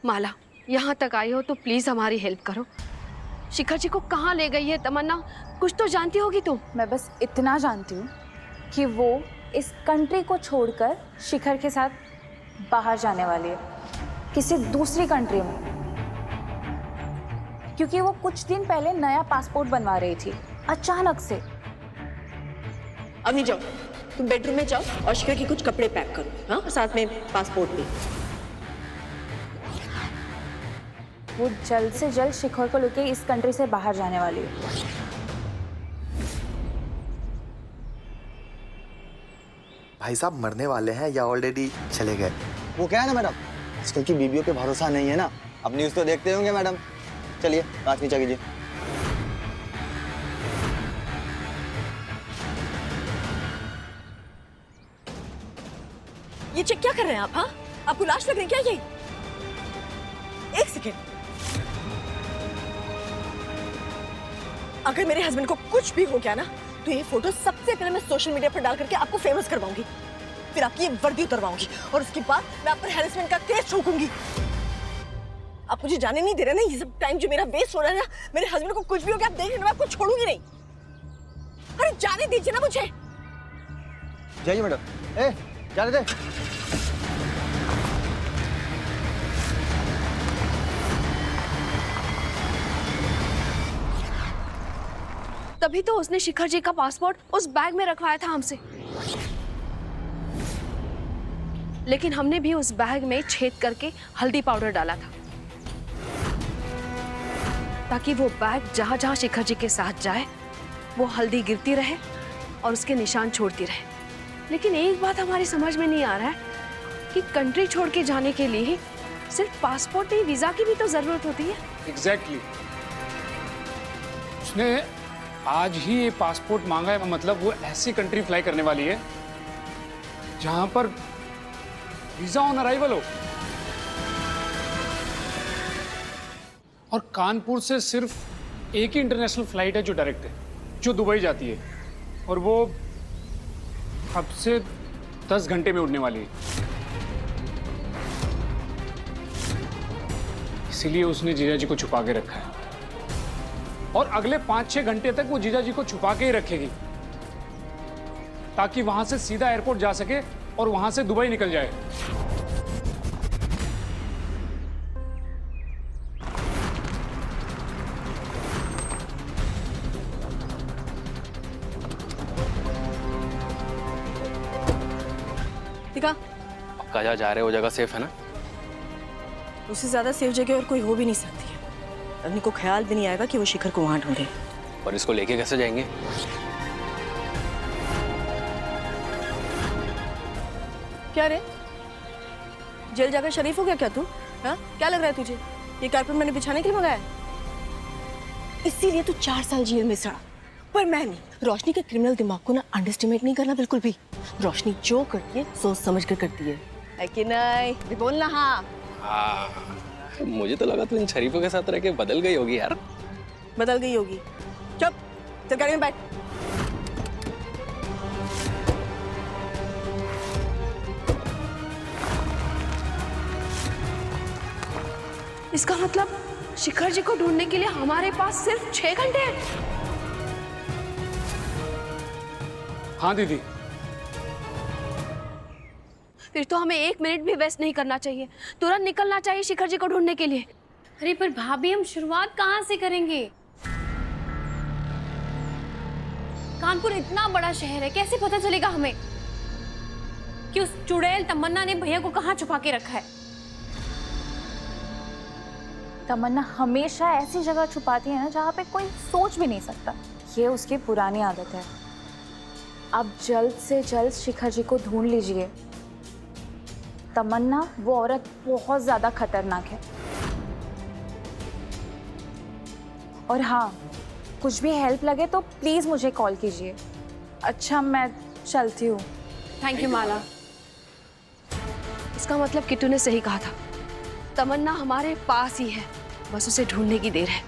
माला, यहाँ तक आई हो तो प्लीज हमारी हेल्प करो। शिखर जी को कहाँ ले गई है तमन्ना? कुछ तो जानती होगी तुम। मैं बस इतना जानती हूँ कि वो इस कंट्री को छोड़कर शिखर के साथ बाहर जाने वाली है, किसी दूसरी कंट्री में, क्योंकि वो कुछ दिन पहले नया पासपोर्ट बनवा रही थी अचानक से। अभी जाओ, तुम बेडरूम में जाओ और शिखर के कुछ कपड़े पैक करो, हाँ, और साथ में पासपोर्ट भी। वो जल्द से जल्द शिखर को लेके इस कंट्री से बाहर जाने वाली है। भाई साहब मरने वाले हैं या ऑलरेडी चले गए? वो क्या है ना मैडम, आजकल की बीवियों पे भरोसा नहीं है ना। अब न्यूज़ तो देखते होंगे मैडम। चलिए कांच नीचा कीजिए। ये चेक क्या कर रहे हैं आप? हाँ, आपको लाश लग रही क्या ये? एक सेकेंड, अगर मेरे हस्बैंड को कुछ भी हो गया ना तो ये फोटो सबसे पहले मैं सोशल मीडिया पर डाल करके आपको फेमस करवाऊंगी, फिर आपकी ये वर्दी उतरवाऊंगी और उसके बाद मैं आप पर हैरेसमेंट का केस ठोकूंगी। आप मुझे जाने नहीं दे रहे ना, ये सब टाइम जो मेरा वेस्ट हो रहा है ना, मेरे हस्बैंड को कुछ भी हो गया आप देख लेना, मैं आपको छोड़ूंगी नहीं। अरे जाने दीजिए ना मुझे। जाइए मैडम। ए जाने दे। तभी तो उसने शिखर जी का पासपोर्ट उस बैग में रखवाया था हमसे, लेकिन हमने भी उस बैग में छेद करके हल्दी पाउडर डाला था ताकि वो बैग जहां जहां शिखर जी के साथ जाए वो हल्दी गिरती रहे और उसके निशान छोड़ती रहे। लेकिन एक बात हमारी समझ में नहीं आ रहा है कि कंट्री छोड़ के जाने के लिए सिर्फ पासपोर्ट नहीं, वीजा की भी तो जरूरत होती है। एग्जैक्टली। उसने आज ही ये पासपोर्ट मांगा है, मतलब वो ऐसी कंट्री फ्लाई करने वाली है जहां पर वीजा ऑन अराइवल हो। और कानपुर से सिर्फ एक ही इंटरनेशनल फ्लाइट है जो डायरेक्ट है, जो दुबई जाती है, और वो अब से 10 घंटे में उड़ने वाली है। इसीलिए उसने जीजा जी को छुपा के रखा है और अगले 5-6 घंटे तक वो जीजा जी को छुपा के ही रखेगी ताकि वहां से सीधा एयरपोर्ट जा सके और वहां से दुबई निकल जाए। दिखा, पक्का जहाँ जा रहे हो वो जगह सेफ है ना? उससे ज्यादा सेफ जगह और कोई हो भी नहीं सकती है। अग्नि को ख्याल भी नहीं आएगा कि वो शिखर को वहां ढूंढे। और इसको लेके कैसे जाएंगे? क्या रे, जेल जाकर शरीफ हो गया क्या तू? हाँ, क्या लग रहा है तुझे ये कारपेट मैंने बिछाने के लिए मंगाया? इसीलिए तू 4 साल जेल में सड़ा। पर मैं नहीं। रोशनी के क्रिमिनल दिमाग को ना अंडरस्टिमेट नहीं करना बिल्कुल भी। रोशनी जो करती है सोच समझ कर करती है कि नहीं? बोलना। हाँ, मुझे तो लगा तू इन शरीफों के साथ रह के बदल गई होगी यार। बदल गई होगी। चुप, चल गाड़ी में बैठ। इसका मतलब शिखर जी को ढूंढने के लिए हमारे पास सिर्फ 6 घंटे हैं। हाँ दीदी। फिर तो हमें 1 मिनट भी वेस्ट नहीं करना चाहिए, तुरंत निकलना चाहिए शिखर जी को ढूंढने के लिए। अरे पर भाभी, हम शुरुआत कहाँ से करेंगे? कानपुर इतना बड़ा शहर है, कैसे पता चलेगा हमें कि उस चुड़ैल तमन्ना ने भैया को कहाँ छुपा के रखा है? तमन्ना हमेशा ऐसी जगह छुपाती है ना जहाँ पे कोई सोच भी नहीं सकता। ये उसकी पुरानी आदत है। अब जल्द से जल्द शिखर जी को ढूंढ लीजिए। तमन्ना वो औरत बहुत ज्यादा खतरनाक है। और हाँ, कुछ भी हेल्प लगे तो प्लीज मुझे कॉल कीजिए। अच्छा, मैं चलती हूँ। थैंक यू माला। इसका मतलब किट्टू ने सही कहा था, तमन्ना हमारे पास ही है, बस उसे ढूंढने की देर है।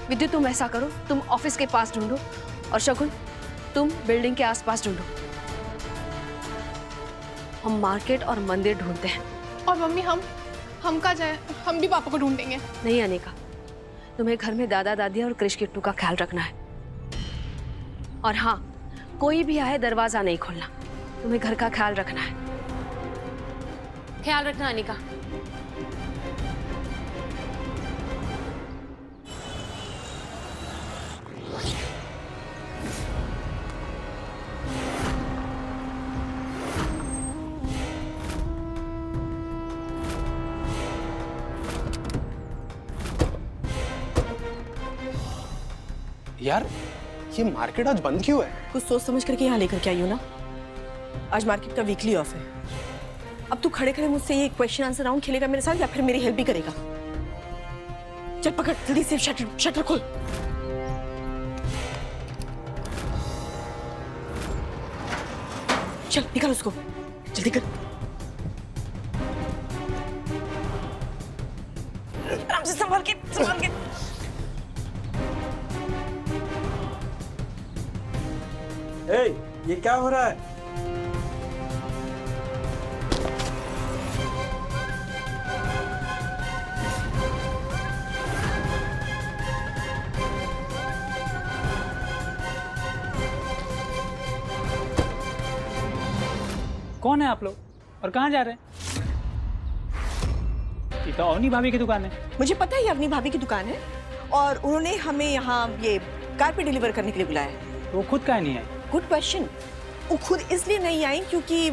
विद्युत, तुम ऐसा करो, तुम ऑफिस के पास ढूंढो और शगुन तुम बिल्डिंग के आसपास ढूंढो। हम मार्केट और मंदिर ढूंढते हैं। और मम्मी, हम हम कहाँ जाए, हम भी पापा को ढूंढेंगे। नहीं अनिका, तुम्हें घर में दादा दादी और कृष किट्टू का ख्याल रखना है। और हाँ, कोई भी आए दरवाजा नहीं खोलना, तुम्हें घर का ख्याल रखना है। ख्याल रखना अनिका। यार ये मार्केट आज बंद क्यों है? कुछ सोच समझ करके यहाँ लेकर के आई हो ना। आज मार्केट का वीकली ऑफ है। अब तू खड़े खड़े मुझसे ये क्वेश्चन आंसर राउंड खेलेगा मेरे साथ या फिर मेरी हेल्प भी करेगा? चल पकड़ जल्दी से, शटर खोल। चल निकाल उसको, जल्दी कर। आराम से, संभाल के, संभाल के। ये क्या हो रहा है? कौन है आप लोग और कहाँ जा रहे हैं? ये तो अवनी भाभी की दुकान है। मुझे पता है ये अवनी भाभी की दुकान है और उन्होंने हमें यहाँ ये कारपेट डिलीवर करने के लिए बुलाया है। तो वो खुद काहे नहीं आई? Good question. वो खुद इसलिए नहीं आई क्योंकि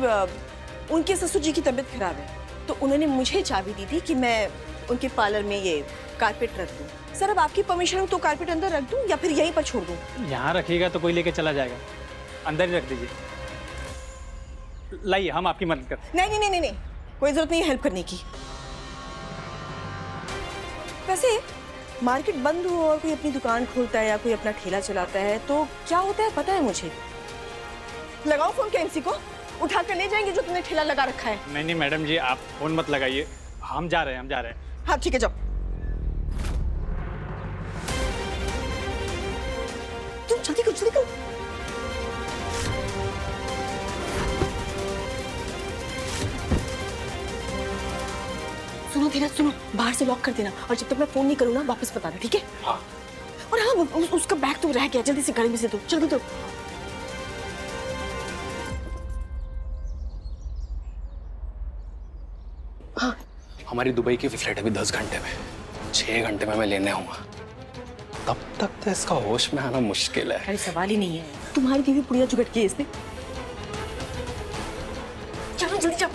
उनके ससुर जी की तबीयत खराब है, तो उन्होंने मुझे चाबी दी थी कि मैं उनके पार्लर में ये कारपेट रख दूं। सर अब आपकी परमिशन हो तो कारपेट अंदर रख दूं या फिर यहीं पर छोड़ दूं? यहाँ रखिएगा तो कोई लेके चला जाएगा, अंदर ही रख दीजिए। लाइए, हम आपकी मदद करते हैं। नहीं, कोई जरूरत नहीं है हेल्प करने की। वैसे मार्केट बंद हो और कोई अपनी दुकान खोलता है या कोई अपना ठेला चलाता है तो क्या होता है पता है मुझे? लगाओ फोन के एमसी को, उठा कर ले जाएंगे जो तुमने ठेला लगा रखा है। नहीं मैडम जी, आप फोन मत लगाइए, हम जा रहे हैं। हाँ ठीक है, जाओ। तुम जल्दी करो। सुनो धीरज, सुनो, बाहर से लॉक कर देना और जब तक मैं फोन नहीं करूँ ना वापस बताना, ठीक है? हाँ। और हाँ, उसका बैग तो रह गया, जल्दी से गाड़ी में से दो, जल्दी दो। हाँ। हमारी दुबई की फ्लाइट अभी 10 घंटे में, 6 घंटे में मैं लेने आऊंगा। तब तक तो इसका होश में आना मुश्किल है। अरे सवाल ही नहीं है, तुम्हारी बीवी पुड़िया जुगट की है इसने। चलो जल्दी जाओ।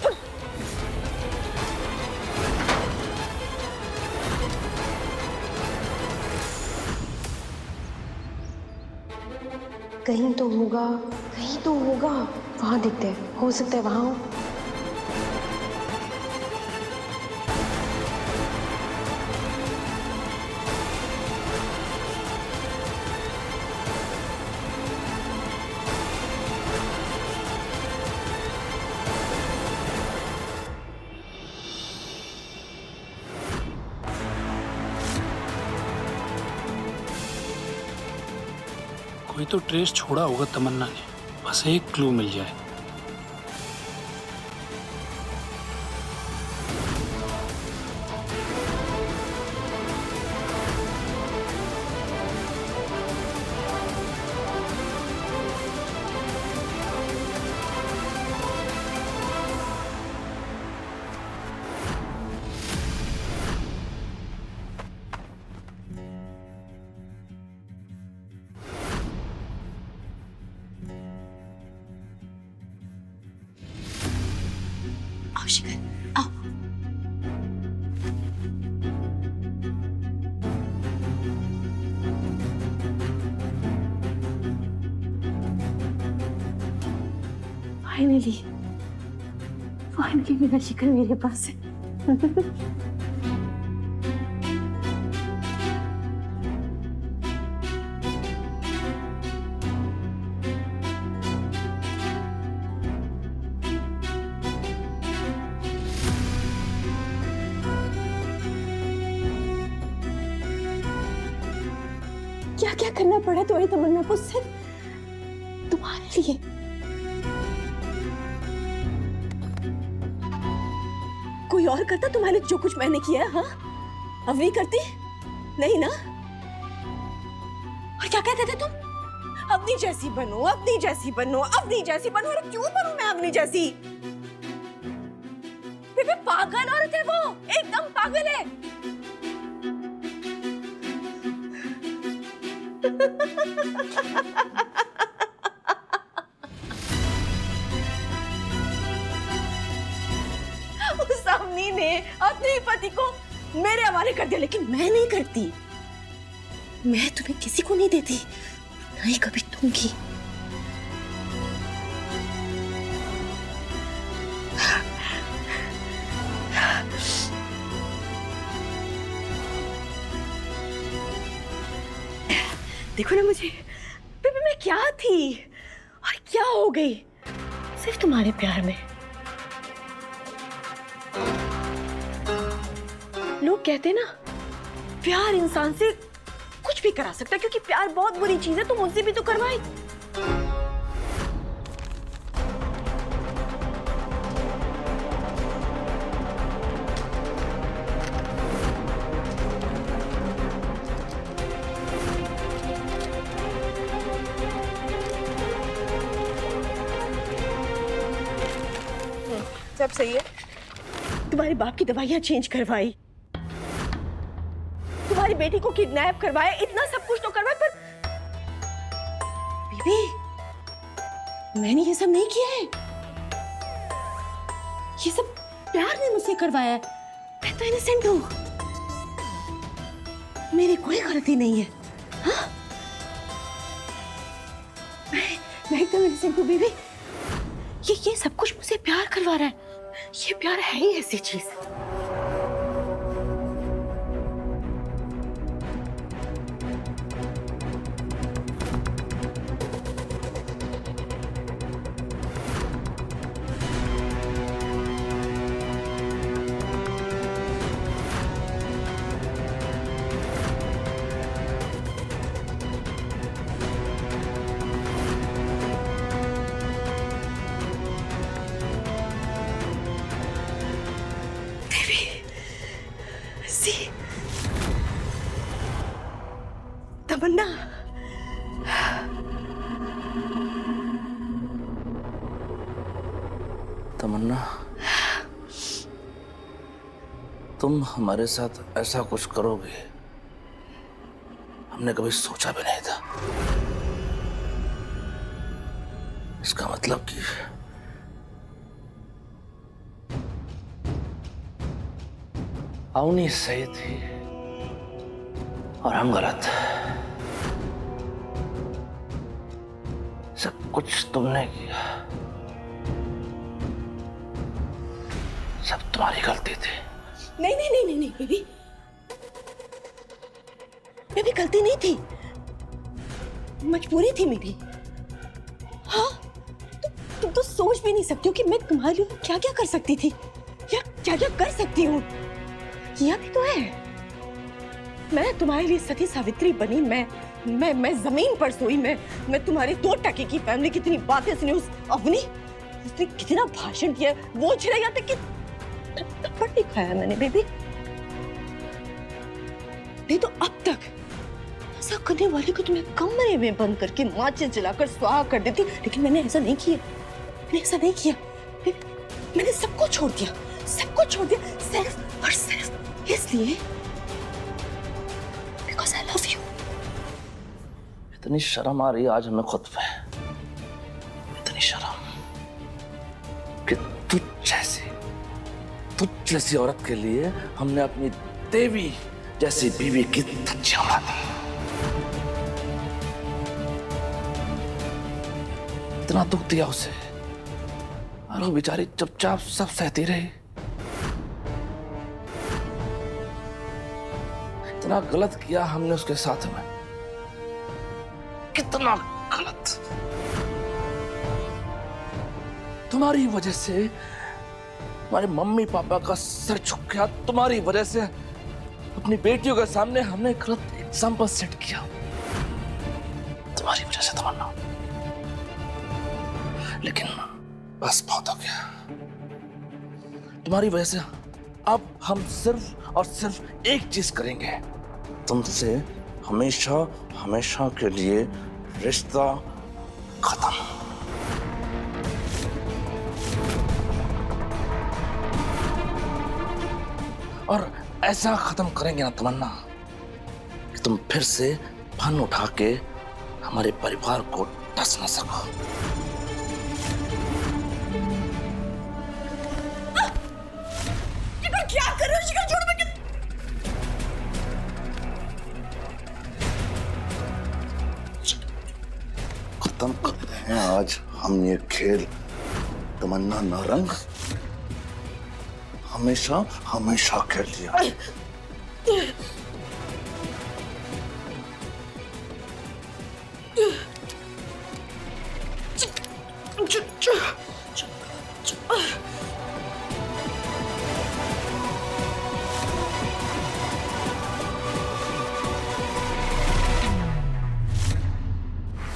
कहीं तो होगा, वहां दिखते हैं, हो सकता है वहां हो। कोई तो ट्रेस छोड़ा होगा तमन्ना ने, बस एक क्लू मिल जाए। आओ शिखर, आओ। फाइनली मेरा शिखर मेरे पास है। क्या क्या करना पड़ा तुम्हें तमन्ना को सिर्फ तुम्हारे लिए। कोई और करता तुम्हारे लिए जो कुछ मैंने किया है? हाँ, अवनी करती? नहीं ना? और क्या कहते थे तुम? अवनी जैसी बनो, अवनी जैसी बनो, अवनी जैसी बनो। अरे क्यों बनूं मैं अवनी जैसी? बेबी पागल औरत है वो, एकदम पागल है। उस अवनी ने अपने पति को मेरे हवाले कर दिया, लेकिन मैं नहीं करती। मैं तुम्हें किसी को नहीं देती, नहीं कभी दूंगी। देखो ना मुझे, बेबी मैं क्या थी और क्या हो गई सिर्फ तुम्हारे प्यार में। लोग कहते ना प्यार इंसान से कुछ भी करा सकता है, क्योंकि प्यार बहुत बुरी चीज है। तुम मुझसे भी तो करवाई। सब सही है। तुम्हारे बाप की दवाइयां चेंज करवाई, तुम्हारी बेटी को किडनैप करवाया, इतना सब कुछ तो करवाया, पर बीबी मैंने ये सब नहीं किया है। ये सब प्यार ने मुझसे करवाया है। मैं तो इनोसेंट हूँ, मेरी कोई गलती नहीं है। हाँ? मैं एकदम इनोसेंट हूँ बीबी। ये सब कुछ मुझसे प्यार करवा रहा है। ये प्यार है ही ऐसी चीज। तमन्ना, तमन्ना, तुम हमारे साथ ऐसा कुछ करोगे हमने कभी सोचा भी नहीं था। इसका मतलब कि अवनी सही थी और हम गलत। सब कुछ तुमने किया, सब तुम्हारी गलती थी। नहीं नहीं नहीं नहीं नहीं बेबी, बेबी गलती नहीं थी, मजबूरी थी मेरी। हाँ, तुम तो सोच भी नहीं सकती हो कि मैं तुम्हारे लिए क्या क्या कर सकती थी या क्या क्या कर सकती हूँ। किया भी तो है। मैं तुम्हारे लिए सती सावित्री बनी, मैं जमीन पर सोई, मैं तुम्हारे 2 टके की फैमिली कितनी बातें सुनी। उस अवनी, उसने कितना भाषण किया, वो छिड़ा यहाँ तक कि थप्पड़ भी खाया मैंने बेबी। नहीं तो अब तक ऐसा करने वाले को तुम्हें कमरे में बंद करके माचिस जलाकर स्वाहा कर देती, लेकिन मैंने ऐसा नहीं किया। मैंने ऐसा नहीं किया। मैंने सबको छोड़ दिया, सबको छोड़ दिया, सिर्फ और सिर्फ इसलिए because I love you। इतनी शर्म आ रही है आज हमें खुद पे, इतनी शर्म कि तुझ जैसी औरत के लिए हमने अपनी देवी जैसी बीवी की धज्जियां उड़ा दी। इतना दुख दिया उसे और वो बेचारी चुपचाप सब सहती रही। इतना गलत किया हमने उसके साथ में, कितना गलत। तुम्हारी वजह से हमारे मम्मी पापा का सर झुक गया, तुम्हारी वजह से अपनी बेटियों के सामने हमने गलत एग्जाम्पल सेट किया, तुम्हारी वजह से तमन्ना। लेकिन बस बहुत हो गया। तुम्हारी वजह से अब हम सिर्फ और सिर्फ एक चीज करेंगे, तुमसे हमेशा हमेशा के लिए रिश्ता खत्म। और ऐसा खत्म करेंगे ना तमन्ना कि तुम फिर से फन उठा के हमारे परिवार को टस ना सको। क्या कर रहे हो शिखर? छोड़ मैं खत्म करते हैं आज हम ये खेल। तमन्ना नारंग हमेशा हमेशा के लिए।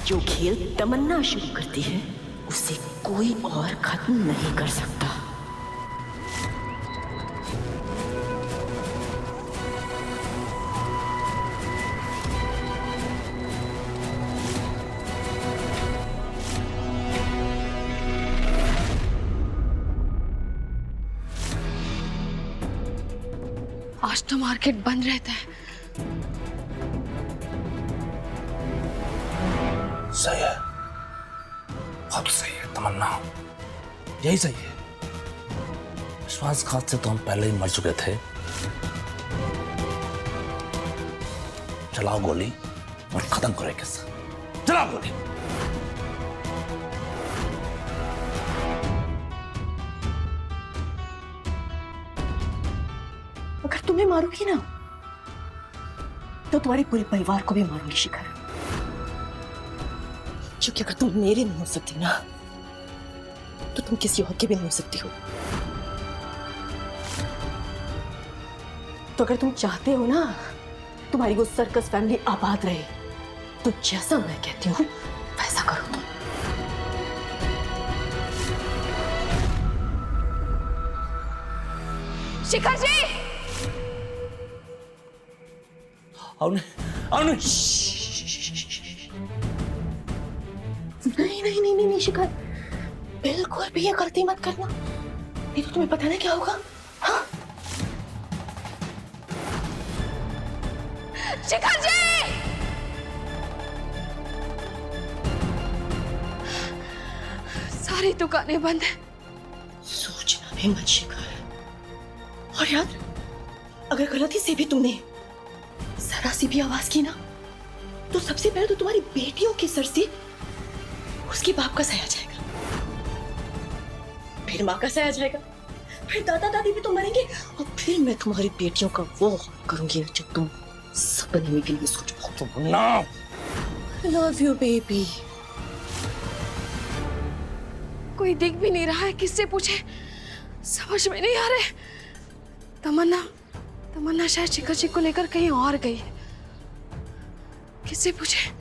जो खेल तमन्ना शुरू करती है उसे कोई और खत्म नहीं कर सकता। आज तो मार्केट बंद रहता है। सही है, बहुत सही है तमन्ना, यही सही है। विश्वासघात से तो हम पहले ही मर चुके थे। चलाओ गोली और खत्म करो एक साथ। चलाओ गोली। अगर तुम्हें मारूंगी ना तो तुम्हारे पूरे परिवार को भी मारूंगी शिखर। क्योंकि अगर तुम मेरे नहीं हो सकती ना तो तुम किसी और के भी नहीं हो सकती हो। तो अगर तुम चाहते हो ना तुम्हारी वो सर्कस फैमिली आबाद रहे तो जैसा मैं कहती हूँ वैसा करो तुम। शिखर जी! नहीं शिखर, बिल्कुल भी ये गलती मत करना, नहीं तो तुम्हें पता नहीं क्या होगा। हाँ? शिखर जी! सारी दुकानें बंद है। सोचना भी मत शिखर। और याद, अगर गलती से भी तूने जरा सी भी आवाज की ना तो सबसे पहले तो तुम्हारी बेटियों के सर से उसके बाप का सया जाएगा, फिर माँ का सया जाएगा, फिर दादा दादी भी तो मरेंगे, और फिर मैं तुम्हारी बेटियों का वो करूंगी जो तुम सपने में भी नहीं सोच पाओ। I love you baby। कोई दिख भी नहीं रहा है, किससे पूछे समझ में नहीं आ रहे। तमन्ना शायद शिखर जी को लेकर कहीं और गई है, किससे पूछे।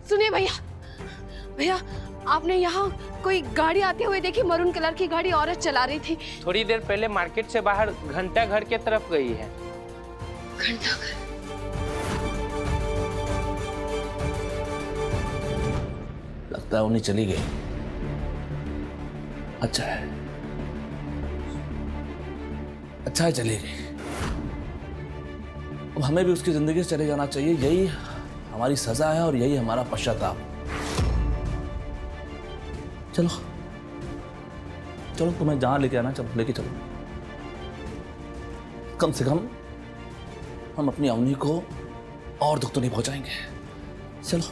सुनिए भैया, आपने यहाँ कोई गाड़ी आते हुए देखी? मरून कलर की गाड़ी औरत चला रही थी। थोड़ी देर पहले मार्केट से बाहर घंटा घर के तरफ गई है। घंटा घर? लगता है उन्हीं चली गई। अच्छा है चली गई। अब हमें भी उसकी जिंदगी से चले जाना चाहिए, यही हमारी सजा है और यही हमारा पश्चाताप। चलो तुम्हें जहां लेके आना चलो, लेके चलो। कम से कम हम अपनी अवनी को और दुख तो नहीं पहुंचाएंगे। चलो।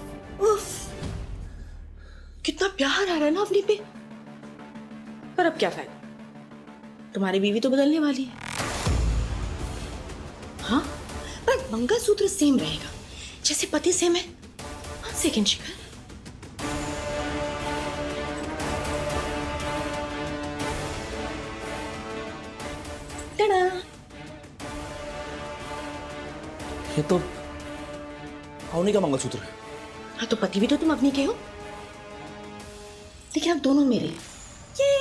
कितना प्यार आ रहा है ना अपनी पे, पर अब क्या फायदा, तुम्हारी बीवी तो बदलने वाली है। हाँ, पर मंगलसूत्र सेम रहेगा, जैसे पति सेम है। वन सेकेंड शिखर, टड़ा। ये तो अवनी का मंगलसूत्र है। हाँ, तो पति भी तो तुम अपनी के हो, लेकिन अब दोनों मेरे। ये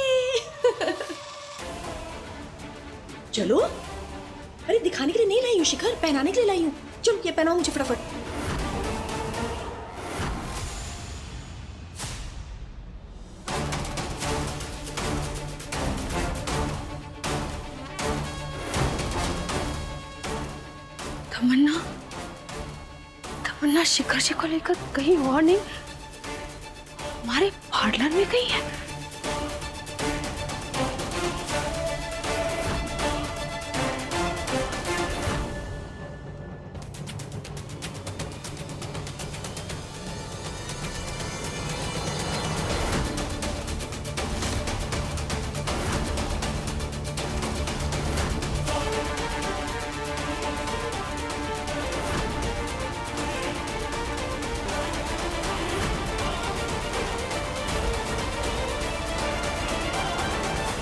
चलो, अरे दिखाने के लिए नहीं लाई हूँ शिखर, पहनाने के लिए लाई हूँ। चलो ये पहनाओ मुझे फटाफट। तमन्ना, तमन्ना शिखर जी को लेकर कहीं और नहीं, हमारे पार्लर में गई है।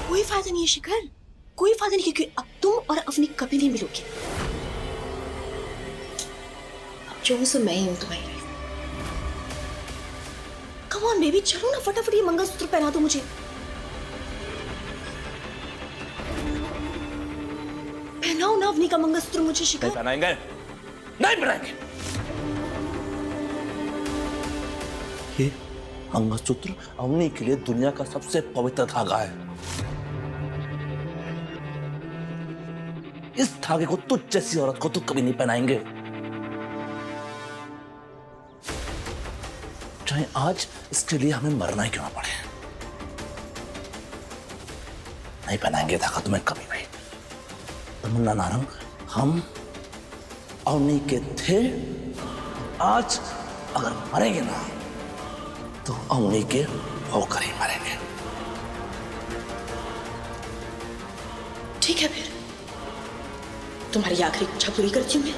कोई फायदा नहीं है शिखर, कोई फायदा नहीं, क्योंकि अब तुम और अवनी कभी नहीं मिलोगे। अब जो हूं सो मैं ही हूं तुम्हारी लाइफ। कम ऑन बेबी, चलो ना फटाफट ये मंगलसूत्र पहना दो मुझे। पहनाओ ना अवनी का मंगलसूत्र मुझे शिखर। नहीं पहनाएंगे, नहीं पहनाएंगे। ये मंगलसूत्र अवनी के लिए दुनिया का सबसे पवित्र धागा है। इस धागे को तुझ जैसी औरत को तो कभी नहीं पहनाएंगे, चाहे आज इसके लिए हमें मरना ही क्यों ना पड़े। नहीं पहनाएंगे धागा तुम्हें कभी भी। तमन्ना नारंग, हम अवनी के थे, आज अगर मरेंगे ना तो अवनी के होकर ही मरेंगे। ठीक है फिर, तुम्हारी आखिरी इच्छा पूरी करती हूँ मैं।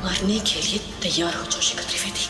मरने के लिए तैयार हो जाओ शिखर त्रिवेदी।